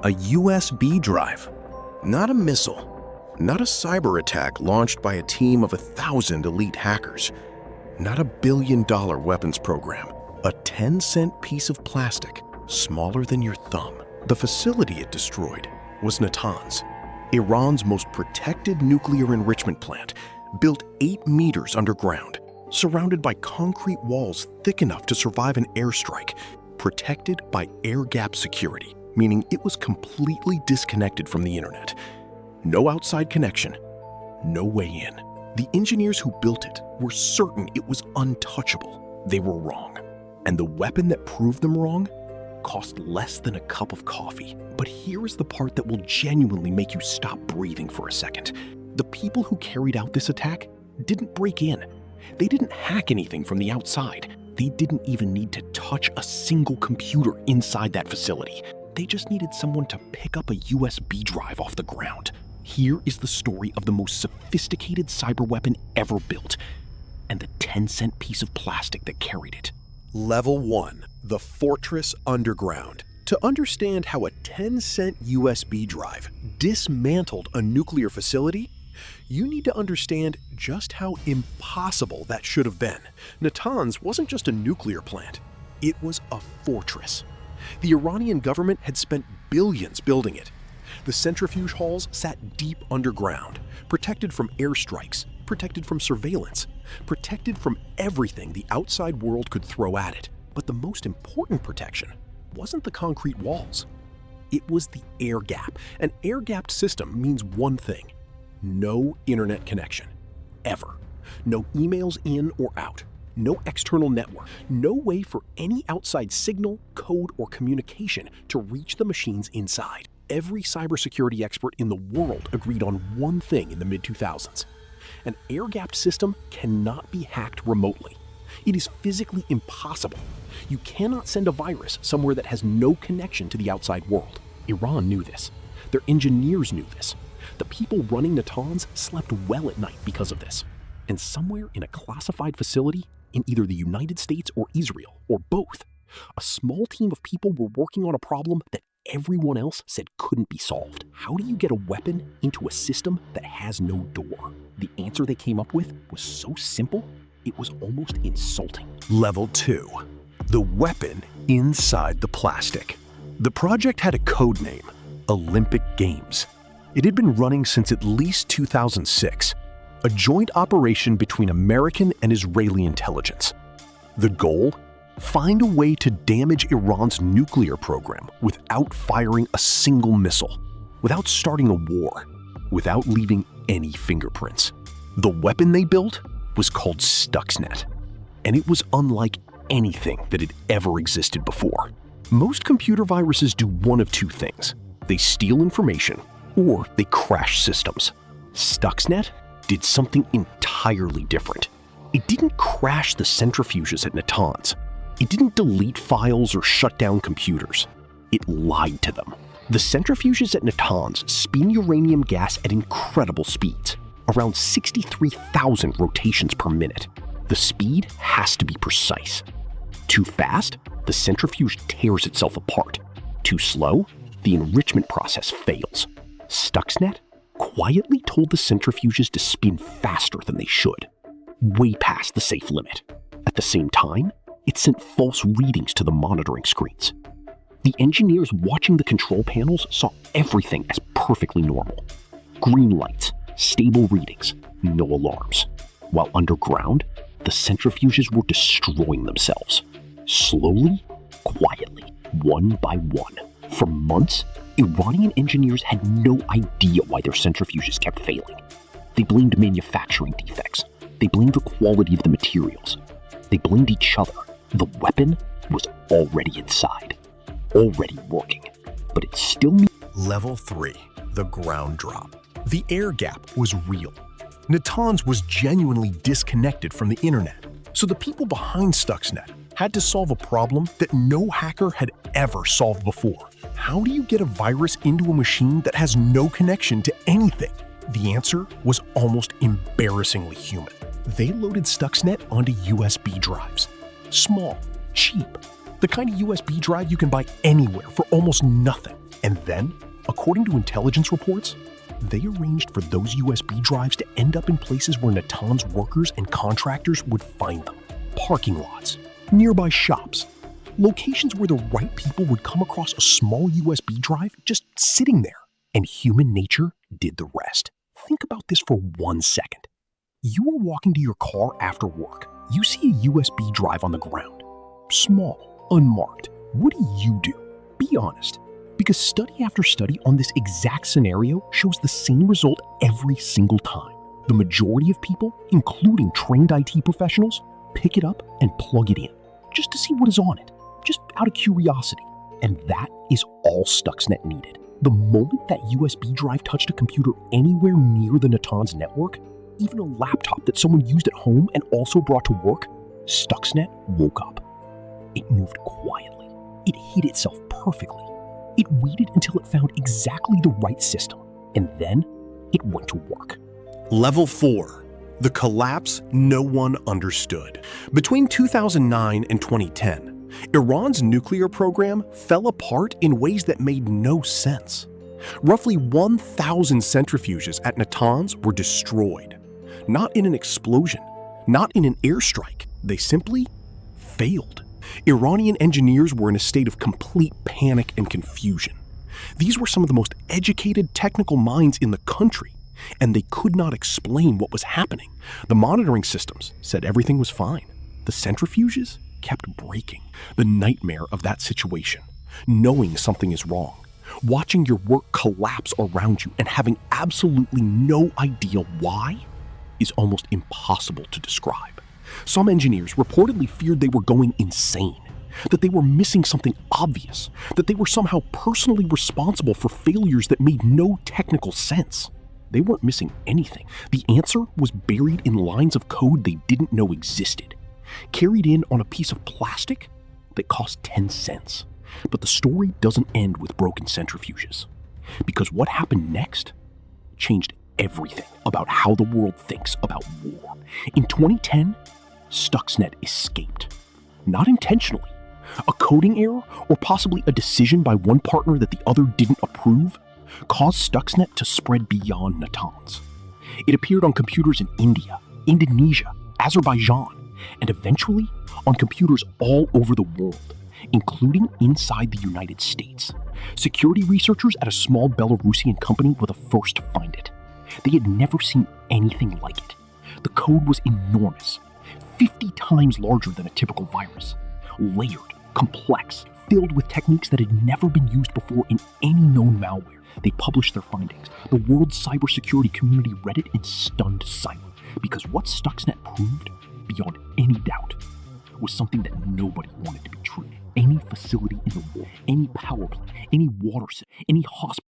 A USB drive. Not a missile. Not a cyber attack launched by a team of 1,000 elite hackers. Not a billion-dollar weapons program. A 10-cent piece of plastic, smaller than your thumb. The facility it destroyed was Natanz, Iran's most protected nuclear enrichment plant, built 8 meters underground, surrounded by concrete walls thick enough to survive an airstrike, protected by air-gap security, meaning it was completely disconnected from the internet. No outside connection, no way in. The engineers who built it were certain it was untouchable. They were wrong. And the weapon that proved them wrong cost less than a cup of coffee. But here is the part that will genuinely make you stop breathing for a second. The people who carried out this attack didn't break in. They didn't hack anything from the outside. They didn't even need to touch a single computer inside that facility. They just needed someone to pick up a USB drive off the ground. Here is the story of the most sophisticated cyber weapon ever built, and the 10-cent piece of plastic that carried it. Level 1, the Fortress Underground. To understand how a 10-cent USB drive dismantled a nuclear facility, you need to understand just how impossible that should have been. Natanz wasn't just a nuclear plant, it was a fortress. The Iranian government had spent billions building it. The centrifuge halls sat deep underground, protected from airstrikes, protected from surveillance, protected from everything the outside world could throw at it. But the most important protection wasn't the concrete walls. It was the air gap. An air-gapped system means one thing: no internet connection, ever. No emails in or out, no external network, no way for any outside signal, code, or communication to reach the machines inside. Every cybersecurity expert in the world agreed on one thing in the mid-2000s. An air-gapped system cannot be hacked remotely. It is physically impossible. You cannot send a virus somewhere that has no connection to the outside world. Iran knew this. Their engineers knew this. The people running Natanz slept well at night because of this. And somewhere in a classified facility in either the United States or Israel, or both, a small team of people were working on a problem that everyone else said couldn't be solved. How do you get a weapon into a system that has no door? The answer they came up with was so simple, it was almost insulting. Level 2, the weapon inside the plastic. The project had a code name, Olympic Games. It had been running since at least 2006, a joint operation between American and Israeli intelligence. The goal? Find a way to damage Iran's nuclear program without firing a single missile, without starting a war, without leaving any fingerprints. The weapon they built was called Stuxnet, and it was unlike anything that had ever existed before. Most computer viruses do one of two things. They steal information, or they crash systems. Stuxnet did something entirely different. It didn't crash the centrifuges at Natanz. It didn't delete files or shut down computers. It lied to them. The centrifuges at Natanz spin uranium gas at incredible speeds, around 63,000 rotations per minute. The speed has to be precise. Too fast, the centrifuge tears itself apart. Too slow, the enrichment process fails. Stuxnet quietly told the centrifuges to spin faster than they should, way past the safe limit. At the same time, it sent false readings to the monitoring screens. The engineers watching the control panels saw everything as perfectly normal. Green lights, stable readings, no alarms. While underground, the centrifuges were destroying themselves. Slowly, quietly, one by one. For months, Iranian engineers had no idea why their centrifuges kept failing. They blamed manufacturing defects. They blamed the quality of the materials. They blamed each other. The weapon was already inside, already working, but it still Level 3, the ground drop. The air gap was real. Natanz was genuinely disconnected from the internet, so the people behind Stuxnet had to solve a problem that no hacker had ever solved before. How do you get a virus into a machine that has no connection to anything? The answer was almost embarrassingly human. They loaded Stuxnet onto USB drives. Small, cheap, the kind of USB drive you can buy anywhere for almost nothing. And then, according to intelligence reports, they arranged for those USB drives to end up in places where Natanz workers and contractors would find them. Parking lots, nearby shops, locations where the right people would come across a small USB drive just sitting there. And human nature did the rest. Think about this for 1 second. You are walking to your car after work. You see a USB drive on the ground. Small, unmarked. What do? Be honest. Because study after study on this exact scenario shows the same result every single time. The majority of people, including trained IT professionals, pick it up and plug it in, just to see what is on it, just out of curiosity. And that is all Stuxnet needed. The moment that USB drive touched a computer anywhere near the Natanz network, even a laptop that someone used at home and also brought to work, Stuxnet woke up. It moved quietly. It hid itself perfectly. It waited until it found exactly the right system, and then it went to work. Level 4. The collapse no one understood. Between 2009 and 2010, Iran's nuclear program fell apart in ways that made no sense. Roughly 1,000 centrifuges at Natanz were destroyed. Not in an explosion, not in an airstrike. They simply failed. Iranian engineers were in a state of complete panic and confusion. These were some of the most educated technical minds in the country, and they could not explain what was happening. The monitoring systems said everything was fine. The centrifuges kept breaking. The nightmare of that situation, knowing something is wrong, watching your work collapse around you and having absolutely no idea why, is almost impossible to describe. Some engineers reportedly feared they were going insane, that they were missing something obvious, that they were somehow personally responsible for failures that made no technical sense. They weren't missing anything. The answer was buried in lines of code they didn't know existed, carried in on a piece of plastic that cost 10 cents. But the story doesn't end with broken centrifuges, because what happened next changed everything about how the world thinks about war. In 2010, Stuxnet escaped. Not intentionally. A coding error, or possibly a decision by one partner that the other didn't approve, caused Stuxnet to spread beyond Natanz. It appeared on computers in India, Indonesia, Azerbaijan, and eventually on computers all over the world, including inside the United States. Security researchers at a small Belarusian company were the first to find it. They had never seen anything like it. The code was enormous, 50 times larger than a typical virus, layered, complex, filled with techniques that had never been used before in any known malware. They published their findings. The world's cybersecurity community read it in stunned silence, because what Stuxnet proved, beyond any doubt, was something that nobody wanted to be true. Any facility in the world, any power plant, any water system, any hospital,